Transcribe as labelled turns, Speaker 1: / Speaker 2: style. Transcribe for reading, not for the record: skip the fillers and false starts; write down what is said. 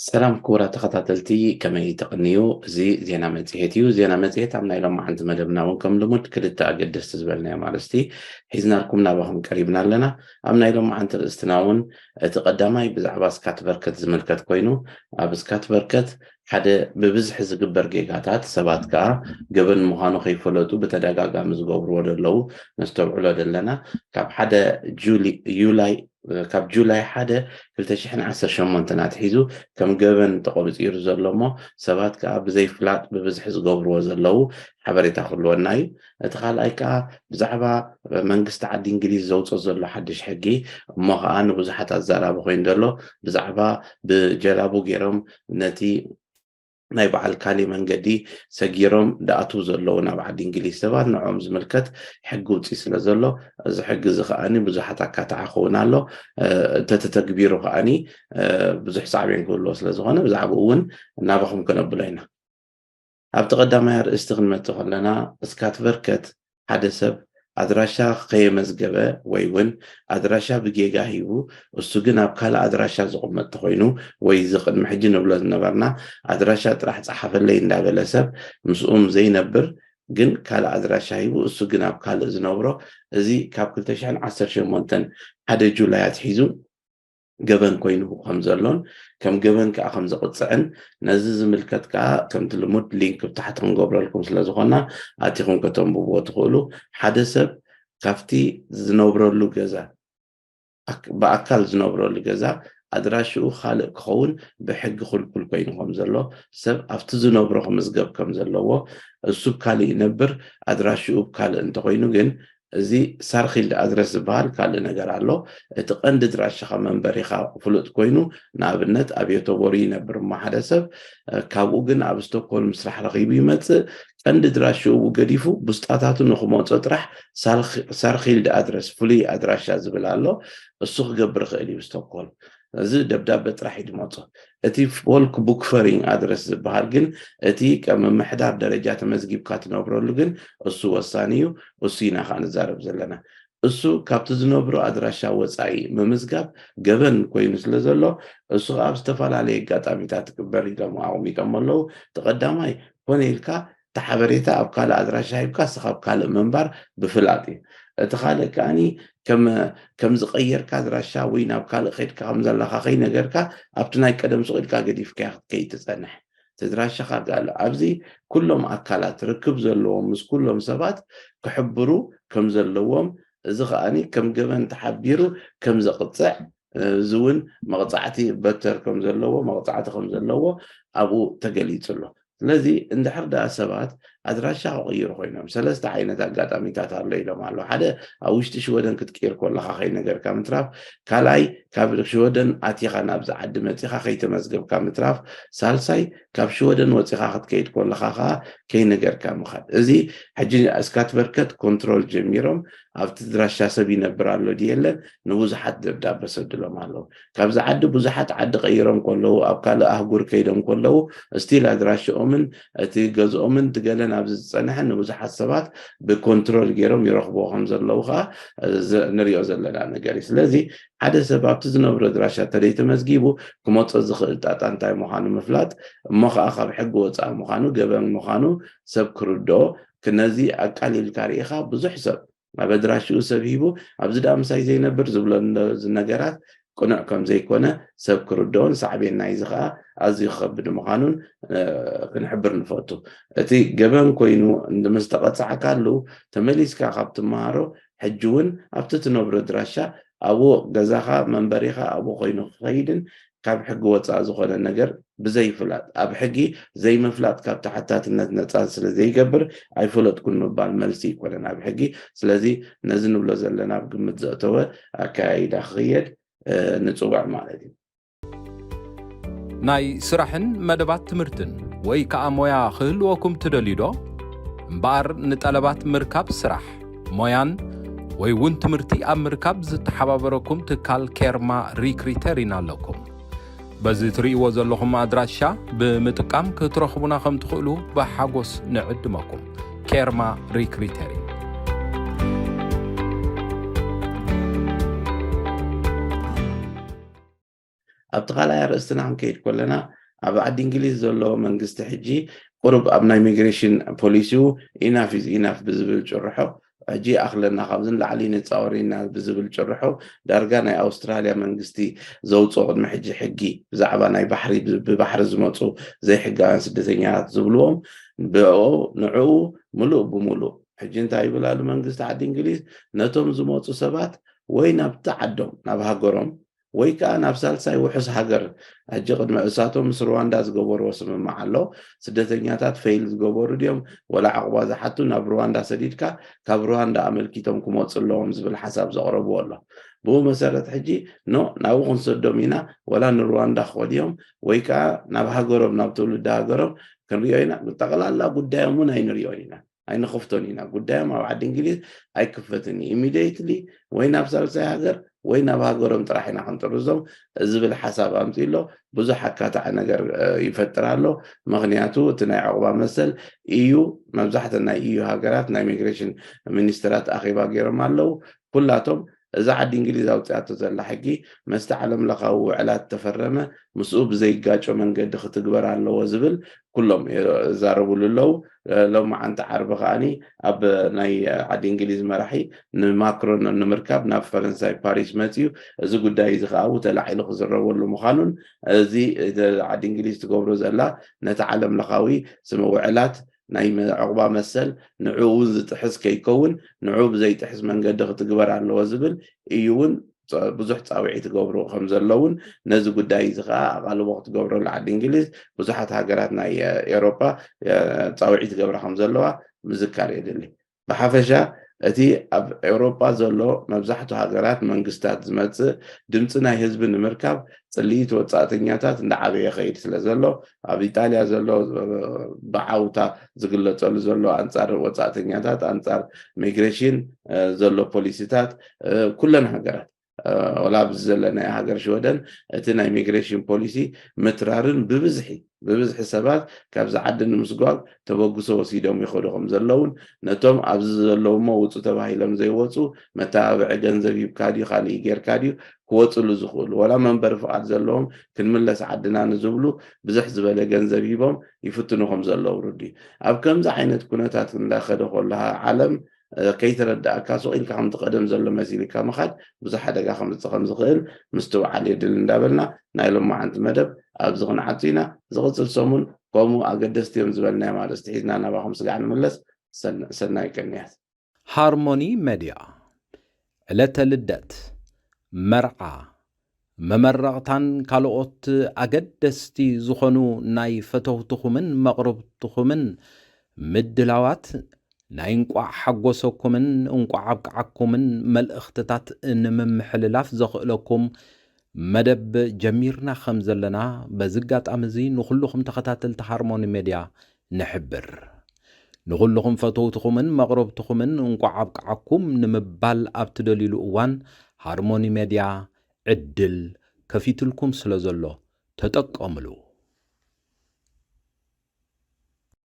Speaker 1: ሰላም ክቡራ ተኸታተልቲ ከመይ ተቐኒዩ እዚ ዜና መጽሔት እዩ ዜና መጽሔት ኣብ ናይ ሎማ ሓንቲ መደብና እውን ከም ልሙድ ክልተ ኣገደስቲ ዝበልናዮ ማለስቲ ሒዝናልኩም ናባኹም ቀሪብና ኣለና ኣብ ናይ ሎማ ሓንቲ ርእስትና እውን እቲ ቀዳማይ ብዛዕባ ስካት በርከት ዝምልከት ኮይኑ ኣብ ስካት በርከት ሓደ ብብዝሒ ዝግበር ጌጋታት ሰባት ከዓ ገበን ምዃኑ ከይፈለጡ ብተደጋጋሚ ዝገብርዎ ዘለዉ ነስተውዕሎ ዘለና ካብ ሓደ ዩላይ ካብ ጁላይ 1 2018 ናትሒዙ ከም ገበን ተቆሪፂሩ ዘሎ እሞ ሰባት ከዓ ብዘይፍላጥ ብብዝሒ ዝገብርዎ ዘለዉ ሓበሬታ ክህልወና እዩ እቲ ካልኣይ ከዓ ብዛዕባ መንግስቲ ዓዲ እንግሊዝ ዘውፅኦ ዘሎ ሓድሽ ሕጊ እሞ ከዓ ንብዙሓት ኣዛራቢ ኮይኑ ዘሎ ብዛዕባ ብጀላቡ ገይሮም ነቲ ናይ በዓል ካሊእ መንገዲ ሰጊሮም ደኣትው ዘለዉ ናብ ዓዲ እንግሊዝ ሰባት ንዖም ዝምልከት ሕጊ ውፅኢ ስለ ዘሎ እዚ ሕጊ እዚ ከዓኒ ብዙሓት ኣካታዕ ክኸውን ኣሎ ተተግቢሩ ከዓኒ ብዙሕ ሳዕቤን ክህልዎ ስለ ዝኾነ ብዛዕባ እውን ናባኹም ከነብሎ ኢና ኣብቲ ቀዳማይ ኣርእስቲ ክንመጽእ ከለና እስካት በርከት ሓደ ሰብ ኣድራሻ ከየመዝገበ ወይ እውን ኣድራሻ ብጌጋ ሂቡ እሱ ግን ኣብ ካልእ ኣድራሻ ዝቕመጥ ኮይኑ ወይ ዝቅድሚ ሕጂ ንብሎ ዝነበርና ኣድራሻ ጥራሕ ፀሓፈለይ እንዳበለ ሰብ ምስኡም ዘይነብር ግን ካልእ ኣድራሻ ሂቡ እሱ ግን ኣብ ካልእ ዝነብሮ እዚ ካብ 2018 ሓደ ጁላይ ኣትሒዙ ገበን ኮይኑ ከም ዘሎን ከም ገበን ከዓ ከም ዝቕፅዕን ነዚ ዝምልከት ከዓ ከምቲ ልሙድ ሊንክ ብታሕቲ ክንገብረልኩም ስለ ዝኾና ኣቲኹም ከተንብብዎ ትኽእሉ ሓደ ሰብ ካብቲ ዝነብረሉ ገዛ ብኣካል ዝነብረሉ ገዛ ኣድራሽኡ ካልእ ክኸውን ብሕጊ ክልኩል ኮይኑ ከም ዘሎ ሰብ ኣብቲ ዝነብሮ ክምዝገብ ከም ዘለዎ እሱ ካልእ ይነብር ኣድራሽኡ ካልእ እንተኮይኑ ግን እዚ ሳርኺልድ ኣድረስ ዝበሃል ካልእ ነገር ኣሎ እቲ ቀንዲ ድራሻኻ መንበሪኻ ፍሉጥ ኮይኑ ንኣብነት ኣብ ዮቶቦሪ ይነብር እሞ ሓደ ሰብ ካብኡ ግን ኣብ ስቶክሆልም ስራሕ ረኺቡ ይመፅእ ቀንዲ ድራሽኡ ገዲፉ ብስጣታቱ ንኽመፆ ጥራሕ ሳርኺልድ ኣድረስ ፍሉይ ኣድራሻ ዝብል ኣሎ እሱ ክገብር ክእል እዩ ስቶክሆልም እዚ ደብዳቤ ጥራሕ ይድመፆ እቲ ፎልክ ቡክፈሪንግ ኣድረስ ዝበሃል ግን እቲ ከም መምሕዳር ደረጃ ተመዝጊብካ ትነብረሉ ግን እሱ ወሳኒ እዩ እሱ ኢና ከዓ ንዛረብ ዘለና እሱ ካብቲ ዝነብሮ ኣድራሻ ወፃኢ ምምዝጋብ ገበን ኮይኑ ስለ ዘሎ እሱ ኣብ ዝተፈላለየ ኣጋጣሚታት ክግበር ኢሎም ኣቐሚጦም ኣለዉ ተቐዳማይ ኮነ ኢልካ ተሓበሬታ ኣብ ካልእ ኣድራሻ ሂብካ እስኻ ኣብ ካልእ ምንባር ብፍላጥ እዩ እቲ ካልእ ከዓኒ ከም ዝቀየርካ ኣድራሻ ወይ ናብ ካልእ ከይድካ ከም ዘለካ ከይነገርካ ኣብቲ ናይ ቀደም ስቂልካ ገዲፍካ ከይትፀንሕ ተድራሻኻ ጋለ ኣብዚ ኩሎም ኣካላት ርክብ ዘለዎም ምስ ኩሎም ሰባት ክሕብሩ ከም ዘለዎም እዚ ከዓኒ ከም ገበን ተሓቢሩ ከም ዘቕፅዕ እዚ እውን መቕፃዕቲ በተር ከም ዘለዎ መቕፃዕቲ ከም ዘለዎ ኣብኡ ተገሊጹ ኣሎ ስለዚ እንድሕር ዳኣ ሰባት ኣድራሻ ክቕይሩ ኮይኖም ሰለስተ ዓይነት ኣጋጣሚታት ኣሎ ኢሎም ኣሎ ሓደ ኣብ ውሽጢ ሽወደን ክትቅይር ከለካ ከይነገርካ ምትራፍ ካልኣይ ካብ ሽወደን ኣትኻ ናብዚ ዓዲ መፂኻ ከይተመዝገብካ ምትራፍ ሳልሳይ ካብ ሽወደን ወፂኻ ክትከይድ ከለካ ከዓ ከይነገርካ ምኻድ እዚ ሕጂ እስካት በርከት ኮንትሮል ጀሚሮም ኣብቲ ድራሻ ሰብ ይነብር ኣሎ ድየለን ንብዙሓት ደብዳቤ ሰድሎም ኣለዉ ካብዚ ዓዲ ብዙሓት ዓዲ ቀይሮም ከለዉ ኣብ ካልእ ኣህጉር ከይዶም ከለዉ ስቲል ኣድራሽኦምን እቲ ገዝኦምን ትገለን ኣብዚ ዝፀንሐ ንብዙሓት ሰባት ብኮንትሮል ገይሮም ይረኽብዎ ከም ዘለዉ ከዓ ንሪኦ ዘለና ነገር እዩ ስለዚ ሓደ ሰብ ኣብቲ ዝነብሮ ድራሻ ተለይ ተመዝጊቡ ክመፅእ ዝኽእል ጣጣ እንታይ ምዃኑ ምፍላጥ እሞ ከዓ ካብ ሕጊ ወፃኢ ምዃኑ ገበን ምዃኑ ሰብ ክርድኦ ነዚ ኣቃሊልካ ሪኢኻ ብዙሕ ሰብ ኣብ ኣድራሽኡ ሰብ ሂቡ ኣብዚ ዳ ምሳይ ዘይነብር ዝብሎ ነገራት ቅኑዕ ከም ዘይኮነ ሰብ ክርድኦን ሳዕቤን ናይዚ ከዓ ኣዝዩ ክኸብድ ምዃኑን ክንሕብር ንፈቱ እቲ ገበን ኮይኑ ምስ ተቐፅዓካሉ ተመሊስካ ካብ ትመሃሮ ሕጂ እውን ኣብቲ ትነብሮ ድራሻ ኣብኡ ገዛኻ መንበሪኻ ኣብኡ ኮይኑ ክኸይድን ካብ ሕጊ ወፃኢ ዝኾነ ነገር ብዘይፍላጥ ኣብ ሕጊ ዘይምፍላጥ ካብ ተሓታትነት ነፃ ስለ ዘይገብር ኣይፈለጥኩን ምባል መልሲ ይኮነን ኣብ ሕጊ ስለዚ ነዚ ንብሎ ዘለና ብግምት ዘእተወ ኣካያይዳ ክኽየድ ንፅዋዕ ማለት እዩ
Speaker 2: ናይ ስራሕን መደባት ትምህርትን ወይ ከዓ ሞያ ክህልወኩም ትደልዩ ዶ እምበኣር ንጠለባት ምርካብ ስራሕ ሞያን ወይ እውን ትምህርቲ ኣብ ምርካብ ዝተሓባበረኩም ትካል ኬርማ ሪክሪተር ኢና ኣለኩም በዚ ትርእይዎ ዘለኹም ኣድራሻ ብምጥቃም ክትረኽቡና ከም ትኽእሉ ብሓጎስ ንዕድመኩም ኬርማ ሪክሪተር
Speaker 1: أبتغال رأسنا عن كيد كلنا أبعد إنجليز زلوا منجست حجي قرب أبنا immigration بوليسيو enough is enough بزبل جرحه أجي أخلنا خمسين لعلينا تصورينا بزبل جرحه درجانا أستراليا منجستي زوج صعد محجي حجي زعبنا بحري ببحر زمطو زي حجان سدتينيات زبلوهم بقوا نعو ملو بملو حجين تايبل على منجست عاد إنجليز نتوم زمطو سبات وين بتعدهم نبها قرم ويكا نفسال ساي وحس حجر أجي قد مأساتهم مصر رواندا زقبور وسم محلو سدتنياتات فيل زقبور ديوم ولا عقبازة حتى ناب رواندا سديدكا كاب رواندا عملكيتهم كموت صلوهم زبل حساب زغربو والله بو مسألة حجي نو ناوغن صدومينا ولا نرواندا خوديوم ويكا نابها قرب نابتولو دا قرب كان ريوينا تقل الله قدامون هين ريوينا هين خفتونينا قدام أو عاد إنجليز أي كفتني immediately وين نفسال ساي حجر وين أبغى قرم تراحنا عن ترزم زبل حساب أمثيله بزح حكات عن نجار يفتر له مغنياته تناي عقبة مثل إيو مزحت إن إيو هاجرات نا إميجريشن منسترات أخي باقي ماله كلاتهم إذا عاد إنجليز أو تأتي زل حكي مستعلم لقوا على التفرمة مسؤوب زي جاتش ومن قد ختجبر على له وزبل كلهم زاربوا له لو ما أنت عارف خاني أب ناي عاد إنجليز مرحي نماكرون نمركب ناف فرنسا باريس ماتيو إذا قد إذا خاو تلاحي له خزر ولا مخانون إذا عاد إنجليز تقبروا زلا نتعلم لقاوي سمو علات نايم عقبة مثل نعوز تحس كيكون نعوب زي تحس من قد تقبر على الوزبل إيون بزح تصاوعي تقبروا خمسة اللون نزل قد إذا على وقت تقبروا العاد إنجليز بزحت هاجراتنا أوروبا تصاوعي تقبروا خمسة اللوا مذكر يدلي بحفشة أتي أوروبا زلوا مبزحته هاجرات منقستات زمت دمتنا حزب المركب صليت وتصاتنياتات ندعبيه خير سلازلو أب إيطاليا زلوا بعوتا زغلت زلوا أنصار وتصاتنياتات أنصار ميغريشن زلوا بوليسيتات كلنا هاجرات ولا بزلنا هاجر شودن أتنا إميجريشن بوليسي مترارن ببزح سبات كابز عدن مسقاق تبقسوا وسيدهم يخدهم زلون نتوم أبز زلون موتو تباهيلم زي وصو متابع جنزب يبكادي خالي غير كاديو كوصو لزخول ولا منبر فعل زلون كنملس عدنا نزبلو بزح زبالة جنزب يبهم يفتنوهم زلون ردي أب كم زعينت كنتات لا خدخل لها عالم كي تردأ كاسو إلك عم تقدم زلو مسيلي كامخد بزح دقا خمس خيل مستوى علي دلن دابلنا نايلو ما عند مدب أبزغن عطينا زغط السمون قوموا أقدستيهم زبالنا ما استحيزنا نباهم سقعنا ملس سنة يكنيات
Speaker 2: هارموني ميديا ዕለተ ልደት መርዓ መመረቕታን ካልኦት ኣገደስቲ ዝኾኑ ናይ ፈተውትኹምን መቕረብትኹምን ምድላዋት ናይ እንቋዕ ሓጎሰኩምን እንቋዕ ኣብቅዓኩምን መልእኽትታት ንምምሕልላፍ ዘኽእለኩም መደብ ጀሚርና ከም ዘለና በዝጋጣሚ እዚ ንኹልኹም ተኸታተልቲ ሃርሞኒ ሚድያ ንሕብር ንኹልኹም ፈተውትኹምን መቕረብትኹምን እንቋዕ ኣብቅዓኩም ንምባል ኣብ ትደሊሉ እዋን ሃርሞኒ ሚድያ ዕድል ከፊትልኩም ስለ ዘሎ ተጠቀምሉ